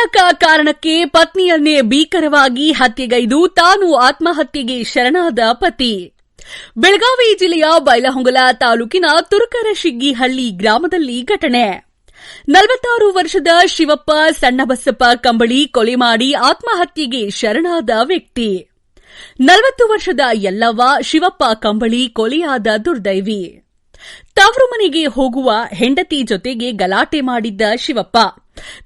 ಕ್ಷುಲ್ಲಕ ಕಾರಣಕ್ಕೆ ಪತ್ನಿಯನ್ನೇ ಭೀಕರವಾಗಿ ಹತ್ಯೆಗೈದು ತಾನು ಆತ್ಮಹತ್ಯೆಗೆ ಶರಣಾದ ಪತಿ. ಬೆಳಗಾವಿ ಜಿಲ್ಲೆಯ ಬೈಲಹೊಂಗಲ ತಾಲೂಕಿನ ತುರುಕರಶಿಗ್ಗಿಹಳ್ಳಿ ಗ್ರಾಮದಲ್ಲಿ ಘಟನೆ. 46 ವರ್ಷದ ಶಿವಪ್ಪ ಸಣ್ಣಬಸಪ್ಪ ಕಂಬಳಿ ಕೊಲೆ ಮಾಡಿ ಆತ್ಮಹತ್ಯೆಗೆ ಶರಣಾದ ವ್ಯಕ್ತಿ. 40 ವರ್ಷದ ಯಲ್ಲವ್ವ ಶಿವಪ್ಪ ಕಂಬಳಿ ಕೊಲೆಯಾದ ದುರ್ದೈವಿ. ತವರು ಮನೆಗೆ ಹೋಗುವ ಹೆಂಡತಿ ಜೊತೆಗೆ ಗಲಾಟೆ ಮಾಡಿದ್ದ ಶಿವಪ್ಪ.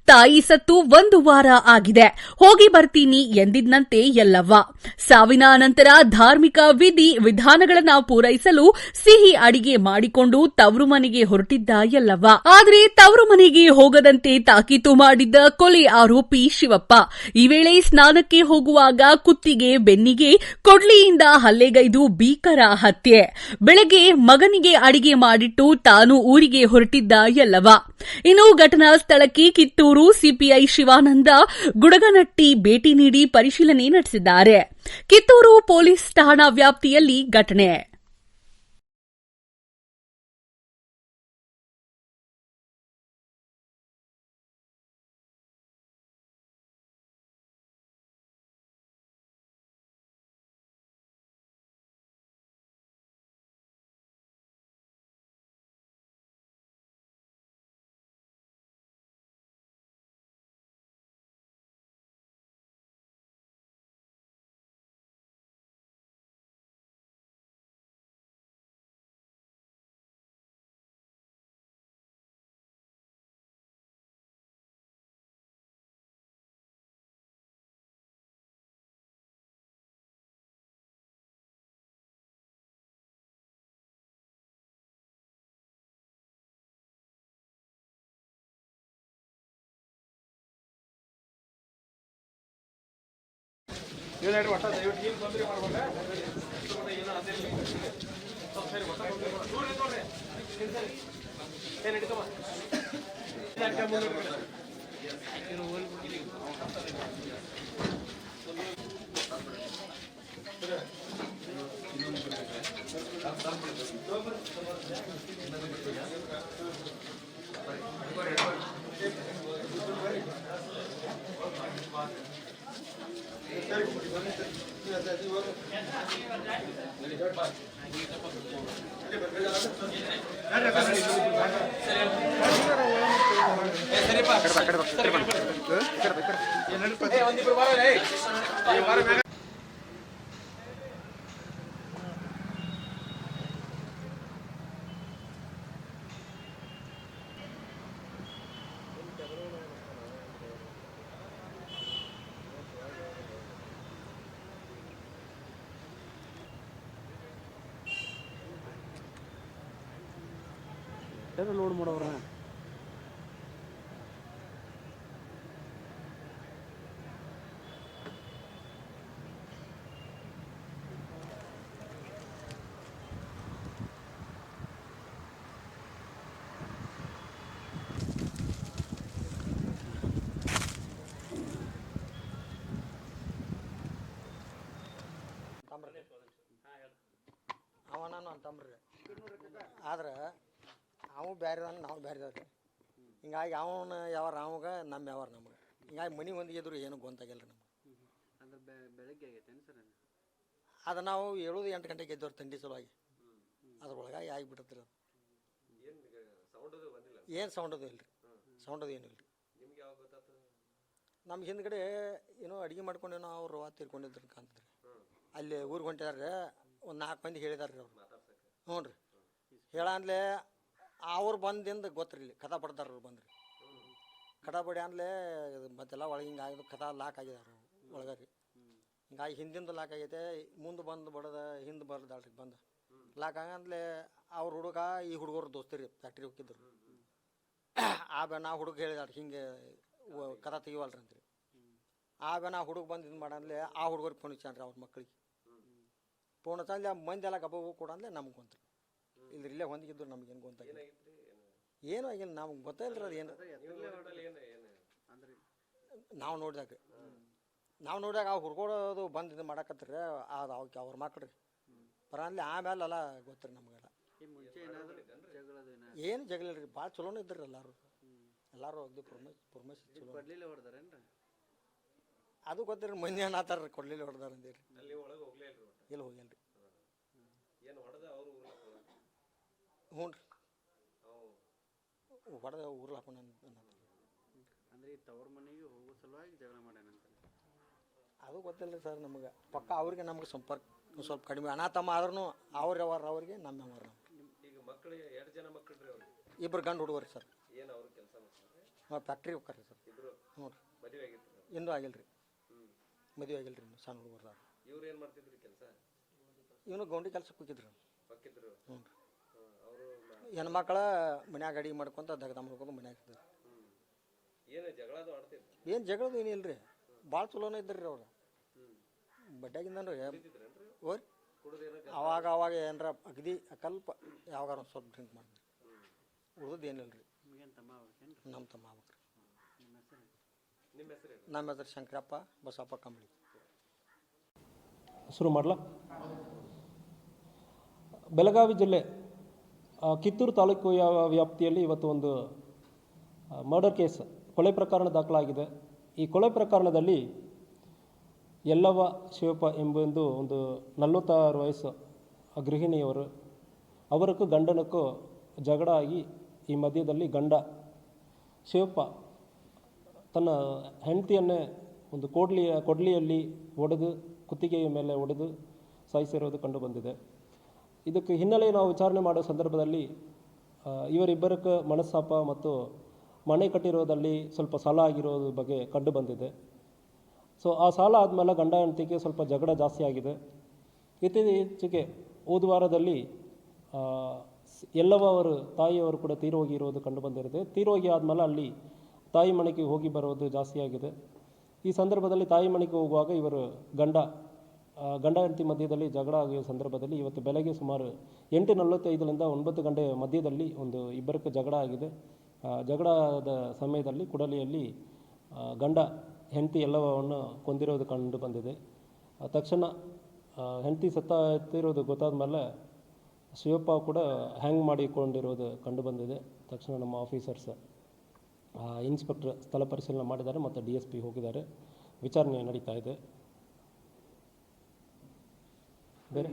ತಾಯಿ ಸತ್ತು 1 ವಾರ ಆಗಿದೆ, ಹೋಗಿ ಬರ್ತೀನಿ ಎಂದಿದ್ದಂತೆ ಯಲ್ಲವ್ವ. ಸಾವಿನ ನಂತರ ಧಾರ್ಮಿಕ ವಿಧಿ ವಿಧಾನಗಳನ್ನು ಪೂರೈಸಲು ಸಿಹಿ ಅಡಿಗೆ ಮಾಡಿಕೊಂಡು ತವರು ಮನೆಗೆ ಹೊರಟಿದ್ದ ಯಲ್ಲವ್ವ. ಆದರೆ ತವರು ಮನೆಗೆ ಹೋಗದಂತೆ ತಾಕೀತು ಮಾಡಿದ್ದ ಕೊಲೆ ಆರೋಪಿ ಶಿವಪ್ಪ. ಈ ವೇಳೆ ಸ್ನಾನಕ್ಕೆ ಹೋಗುವಾಗ ಕುತ್ತಿಗೆ ಬೆನ್ನಿಗೆ ಕೊಡ್ಲಿಯಿಂದ ಹಲ್ಲೆಗೈದು ಭೀಕರ ಹತ್ಯೆ. ಬೆಳಗ್ಗೆ ಮಗನಿಗೆ ಅಡಿಗೆ ಮಾಡಿಟ್ಟು ತಾನು ಊರಿಗೆ ಹೊರಟಿದ್ದ ಯಲ್ಲವ್ವ. ಇನ್ನು ಘಟನಾ ಸ್ಥಳಕ್ಕೆ ಕಿತ್ತೂರು ಸಿಪಿಐ ಶಿವಾನಂದ ಗುಡಗನಟ್ಟಿ ಭೇಟಿ ನೀಡಿ ಪರಿಶೀಲನೆ ನಡೆಸಿದ್ದಾರೆ. ಕಿತ್ತೂರು ಪೊಲೀಸ್ ಠಾಣಾ ವ್ಯಾಪ್ತಿಯಲ್ಲಿ ಘಟನೆ. ಲೋಡ್ ಮಾಡೋರ ಅವ ನಾನು ಅಂತಂಬ್ರಿ ಆದ್ರೆ ಅವು ಬೇರೆ ನಾವು ಬೇರೆದವ್ರಿ. ಹಿಂಗಾಗಿ ಅವನ ಯಾವಾರ ಅವಾಗ ನಮ್ಮ ಯಾವಾರ ನಮಗೆ ಹಿಂಗಾಗಿ ಮನೆ ಹೊಂದಿಗೆ ಇದ್ರು ಏನೂ ಗೊಂತಾಗಿಲ್ಲ ರೀ ನಮ್ಗೆ. ಅಂದ್ರೆ ಬೆಳಗ್ಗೆ ಆಗೈತೇನು ಸರ್ ಅದು ನಾವು 7-8 ಗಂಟೆಗೆ ಎದ್ದವ್ರು ತಂಡಿ ಸಲುವಾಗಿ ಅದ್ರೊಳಗಾಗಿ ಆಗಿಬಿಟ್ಟದ್ರಿ. ಅದು ಏನು ಸೌಂಡದು ಇಲ್ಲ ರೀ, ಸೌಂಡದು ಏನೂ ಇಲ್ಲ ರೀ. ನಮ್ಗೆ ಹಿಂದ್ಗಡೆ ಏನೋ ಅಡುಗೆ ಮಾಡ್ಕೊಂಡೇನೋ ಅವ್ರು ತೀರ್ಕೊಂಡಿದ್ರು ಕಾಣ್ತದ್ರಿ. ಅಲ್ಲಿ ಊರಿಗೆ ಹೊಂಟಿದಾರೆ, ಒಂದು 4 ಮಂದಿ ಹೇಳಿದಾರೆ ರೀ ಅವ್ರು. ಹ್ಞೂ ರೀ, ಹೇಳಂದ್ಲೇ ಅವ್ರು ಬಂದಿಂದ ಗೊತ್ತರಿ ಇಲ್ಲಿ ಕಥಾ ಪಡ್ದಾರ ಬಂದ್ರಿ. ಕಥಾ ಪಡಿ ಅಂದ್ಲೇ ಮತ್ತೆಲ್ಲ ಒಳಗೆ ಹಿಂಗಾಗಿ ಕಥಾ ಲಾಕ್ ಆಗಿದಾರ ಒಳಗೆ ರೀ. ಹಿಂಗಾಗಿ ಹಿಂದಿಂದ ಲಾಕ್ ಆಗೈತೆ, ಮುಂದೆ ಬಂದು ಬಡದ ಹಿಂದೆ ಬರ್ದಾಳ್ರಿ ಬಂದು ಲಾಕ್ ಆಗಂದ್ಲೇ ಅವ್ರ ಹುಡುಗ ಈ ಹುಡುಗರು ದೋಸ್ತಿರಿ ಫ್ಯಾಕ್ಟ್ರಿ ಹೋಗಿದ್ರು. ನಾ ಹುಡುಗ ಹೇಳಿದಾರ ಹಿಂಗೆ ಕಥಾ ತೆಗಿವಲ್ರಿ ಅಂತ್ರಿ. ನಾ ಹುಡುಗ ಬಂದು ಇದು ಮಾಡಂದ್ಲೆ ಆ ಹುಡುಗರಿಗೆ ಫೋನ್ ಹಚ್ಚಾನ್ರಿ ಅವ್ರ ಮಕ್ಳಿಗೆ. ಫೋನ್ ಹಚ್ಚಂದ್ಲೆ ಮಂದಿ ಎಲ್ಲ ಗಬ್ಬ ಕೂಡ ಅಂದ್ಲೆ ನಮ್ಗೆ ಗೊಂತ್ರಿ. ಇಲ್ಲೇ ಹೊಂದಿಗಿದ್ರು ನಮ್ಗೇನು ಗೊಂತಾಗಿಲ್ಲ, ಏನೂ ಆಗಿಲ್ಲ, ನಮ್ಗೆ ಗೊತ್ತಾಯಿಲ್ರಿ ಅದು ಏನು. ನಾವು ನೋಡಿದಾಗ ಆ ಹುಡ್ಗೋದು ಬಂದು ಇದು ಮಾಡಕತ್ರಿ. ಅದು ಅವಕ್ಕೆ ಅವ್ರ ಮಕ್ಳು ರೀ ಬರಂದ್ಲಿ ಆಮೇಲೆ ಎಲ್ಲ ಗೊತ್ತಿರಿ ನಮಗೆಲ್ಲ. ಏನು ಜಗಳ ರೀ, ಭಾಳ ಚಲೋನೇ ಇದ್ರಿ ಎಲ್ಲರೂ. ಎಲ್ಲರೂ ಅಗ್ದಿ ಪರ್ಮೇಶ್ ಚಲೋ ಕೊಡ್ಲಿಲ್ಲ ಹೊಡ್ದಾರೇನು ರೀ? ಅದು ಗೊತ್ತಿರಿ ಮಂದಿ ಅನ್ನತ್ತಾರ ಕೊಡ್ಲಿಲ್ಲ ಹೊಡೆದಾರ ಅಂದೇಳಿ ಅಲ್ಲಿ ಒಳಗೆ ಹೋಗ್ಲೇ ಇಲ್ರಿ ಒಟ್ಟು ಎಲ್ಲಿ ಹೋಗಿಲ್ಲ ರೀ ಏನು ಹೊಡೆದ ಅವರು ಹ್ಞೂ ರೀ ಅವು ಹೊಡೆದ ಊರ್ಲ ಹಾಕೊಂಡು ಅಂದ್ರೆ ಈ ತವ್ರ ಮನೆಗೆ ಹೋಗೋ ಸಲುವಾಗಿ ಜಗಳ ಮಾಡ್ಯಾನಂತ. ಅದು ಗೊತ್ತಿಲ್ಲ ರೀ ಸರ್ ನಮಗೆ ಪಕ್ಕ ಅವ್ರಿಗೆ ನಮ್ಗೆ ಸಂಪರ್ಕ ಸ್ವಲ್ಪ ಕಡಿಮೆ ಅಣ್ಣ ತಮ್ಮ ಆದ್ರೂ ಅವ್ರಿಗೆ ನಮ್ಮ ಈಗ ಮಕ್ಕಳಿಗೆ 2 ಜನ ಮಕ್ಕಳು ರೀ ಅವ್ರಿಗೆ ಇಬ್ಬರು ಗಂಡು ಹುಡುಗರು ಸರ್ ಏನು ಅವ್ರ ಕೆಲಸ ಮಾಡ್ತಾರೆ ನಾವು ಫ್ಯಾಕ್ಟ್ರಿ ಹೋಗ್ತಾರೆ ಸರ್ ಇಬ್ಬರು ಹ್ಞೂ ರೀ ಮದುವೆ ಆಗಿತ್ತು ಇನ್ನೂ ಆಗಿಲ್ಲ ರೀ ಮದುವೆ ಆಗಿಲ್ಲ ರೀ ಇನ್ನು ಸಣ್ಣ ಹುಡುಗರು ಇವ್ರು ಏನು ಮಾಡ್ತಿದ್ರಿ ಕೆಲಸ ಇವನು ಗೌಂಡಿ ಕೆಲ್ಸಕ್ಕೆ ಹೋಗಿದ್ರು ಹೊಕ್ಕಿದ್ರು ಹ್ಞೂ ರೀ ಅವರು ಹೆಣ್ಮಕ್ಳ ಮನ್ಯಾಗ ಅಡಿಗೆ ಮಾಡ್ಕೊತ ದಗದ ಮಾಡ್ಕೊಂಡು ಮನ್ಯಾಗ ಇರ್ತಾರೆ ಏನು ಜಗಳದು ಆಡ್ತಿದ್ರು ಏನು ಜಗಳದು ಏನಿಲ್ಲ ರೀ ಭಾಳ ಚಲೋನೇ ಇದ್ರಿ ರೀ ಅವ್ರು ಬಡ್ಡ್ಯಾಗಿಂದ ರೀ ಓರಿ ಅವಾಗ ಏನಾರ ಅಗದಿ ಅಕಲ್ಪ ಯಾವಾಗ ಒಂದು ಸ್ವಲ್ಪ ಡ್ರಿಂಕ್ ಮಾಡಿದ್ರಿ ಉಳ್ದದ್ದು ಏನಿಲ್ಲ ರೀ ನಿಮ್ಗೇನು ತಮ್ಮ ಆಗ್ಬೇಕೇನು? ನಮ್ಮ ತಮ್ಮ ಆಗ್ಬೇಕು ರೀ ನಿಮ್ಮ ಹೆಸರು? ನಿಮ್ಮ ಹೆಸರು ನಮ್ಮ ಹೆಸರು ಶಂಕರಪ್ಪ ಬಸಪ್ಪ ಕಂಬಳಿ. ಶುರು ಮಾಡಲ. ಬೆಳಗಾವಿ ಜಿಲ್ಲೆ ಕಿತ್ತೂರು ತಾಲೂಕು ವ್ಯಾಪ್ತಿಯಲ್ಲಿ ಇವತ್ತು ಒಂದು ಮರ್ಡರ್ ಕೇಸ್ ಕೊಲೆ ಪ್ರಕರಣ ದಾಖಲಾಗಿದೆ. ಈ ಕೊಲೆ ಪ್ರಕರಣದಲ್ಲಿ ಯಲ್ಲವ್ವ ಶಿವಪ್ಪ ಎಂಬುದು ಒಂದು 46 ವಯಸ್ಸು ಗೃಹಿಣಿಯವರು, ಅವರಕ್ಕೂ ಗಂಡನಕ್ಕೂ ಜಗಳ ಆಗಿ ಈ ಮಧ್ಯದಲ್ಲಿ ಗಂಡ ಶಿವಪ್ಪ ತನ್ನ ಹೆಂಡತಿಯನ್ನೇ ಒಂದು ಕೊಡ್ಲಿಯಲ್ಲಿ ಒಡೆದು ಕುತ್ತಿಗೆಯ ಮೇಲೆ ಒಡೆದು ಸಾಯಿಸಿರೋದು ಕಂಡು ಬಂದಿದೆ. ಇದಕ್ಕೆ ಹಿನ್ನೆಲೆ ನಾವು ವಿಚಾರಣೆ ಮಾಡೋ ಸಂದರ್ಭದಲ್ಲಿ ಇವರಿಬ್ಬರಕ್ಕೆ ಮನಸ್ತಾಪ ಮತ್ತು ಮನೆ ಕಟ್ಟಿರೋದಲ್ಲಿ ಸ್ವಲ್ಪ ಸಾಲ ಆಗಿರೋದ್ರ ಬಗ್ಗೆ ಕಂಡು ಬಂದಿದೆ. ಸೊ ಆ ಸಾಲ ಆದಮೇಲೆ ಗಂಡ ಹೆಂಡತಿಗೆ ಸ್ವಲ್ಪ ಜಗಳ ಜಾಸ್ತಿ ಆಗಿದೆ. ಇತ್ತೀಚೆಗೆ ಹೋದ ವಾರದಲ್ಲಿ ಯಲ್ಲವ್ವ ಅವರು ತಾಯಿಯವರು ಕೂಡ ತೀರೋಗಿರೋದು ಕಂಡು ಬಂದಿರುತ್ತೆ. ತೀರೋಗಿ ಆದಮೇಲೆ ಅಲ್ಲಿ ತಾಯಿ ಮನೆಗೆ ಹೋಗಿ ಬರೋದು ಜಾಸ್ತಿ ಆಗಿದೆ. ಈ ಸಂದರ್ಭದಲ್ಲಿ ತಾಯಿ ಮನೆಗೆ ಹೋಗುವಾಗ ಇವರು ಗಂಡ ಹೆಂಡತಿ ಮಧ್ಯದಲ್ಲಿ ಜಗಳ ಆಗಿರೋ ಸಂದರ್ಭದಲ್ಲಿ ಇವತ್ತು ಬೆಳಗ್ಗೆ ಸುಮಾರು 8:45ರಿಂದ 9 ಗಂಟೆ ಮಧ್ಯದಲ್ಲಿ ಒಂದು ಇಬ್ಬರಕ್ಕೆ ಜಗಳ ಆಗಿದೆ. ಜಗಳದ ಸಮಯದಲ್ಲಿ ಕುಡಲಿಯಲ್ಲಿ ಗಂಡ ಹೆಂಡತಿ ಯಲ್ಲವ್ವವನ್ನು ಕೊಂದಿರೋದು ಕಂಡು ಬಂದಿದೆ. ತಕ್ಷಣ ಹೆಂಡತಿ ಸತ್ತಿರೋದು ಗೊತ್ತಾದ ಮೇಲೆ ಶಿವಪ್ಪ ಕೂಡ ಹ್ಯಾಂಗ್ ಮಾಡಿಕೊಂಡಿರೋದು ಕಂಡು ಬಂದಿದೆ. ತಕ್ಷಣ ನಮ್ಮ ಆಫೀಸರ್ಸ್ ಇನ್ಸ್ಪೆಕ್ಟರ್ ಸ್ಥಳ ಪರಿಶೀಲನೆ ಮಾಡಿದ್ದಾರೆ ಮತ್ತು DSP ಹೋಗಿದ್ದಾರೆ. ವಿಚಾರಣೆ ನಡೀತಾ ಇದೆ. ಬೇರೆ